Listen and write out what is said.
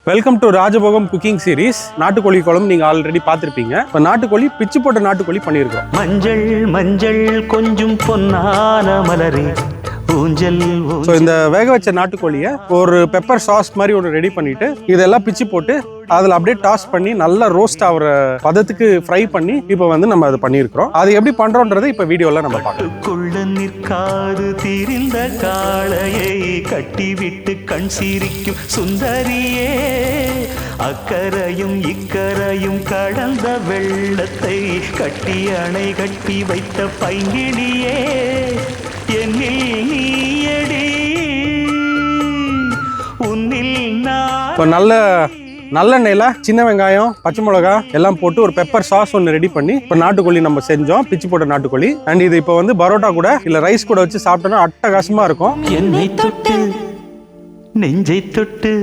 Welcome to Rajabhogam cooking series. நாட்டுக்கோழி குழம்பு நீங்க ஆல்ரெடி பார்த்திருப்பீங்க. இப்போ நாட்டுக்கோழி பிச்சு போட்ட நாட்டுக்கோழி பண்ணியிருக்கோம். மஞ்சள் மஞ்சள் கொஞ்சம் பொன்னான மலரே ஊஞ்சல். ஸோ இந்த வேக வச்ச நாட்டுக்கோழியை ஒரு பெப்பர் சாஸ் மாதிரி ஒன்று ரெடி பண்ணிட்டு இதெல்லாம் பிச்சு போட்டு அதில் அப்படியே டாஸ் பண்ணி நல்லா ரோஸ்ட் ஆகிற பதத்துக்கு ஃப்ரை பண்ணி இப்போ வந்து நம்ம அது பண்ணியிருக்கிறோம். அது எப்படி பண்றோன்றதை இப்போ வீடியோல நம்ம பார்க்கலாம். நிற்காது தீரிந்த காளையை கட்டிவிட்டு கண் சிரிக்கும் சுந்தரியே, அக்கரையும் இக்கரையும் கடந்த வெள்ளத்தை கட்டி அணை கட்டி வைத்த பைங்கிலியே, என்னில் நீயடி உன்னில் நான். இப்போ நல்லெண்ணெயில சின்ன வெங்காயம் பச்சை மிளகா எல்லாம் போட்டு ஒரு பெப்பர் சாஸ் ஒன்று ரெடி பண்ணி இப்போ நாட்டுக்கோழி நம்ம செஞ்சோம். பிச்சு போட்ட நாட்டுக்கோழி. அண்ட் இது இப்போ வந்து பரோட்டா கூட இல்லை ரைஸ் கூட வச்சு சாப்பிட்டோம்னா அட்டகாசமா இருக்கும். என்னை தொட்டு நெஞ்சை தொட்டு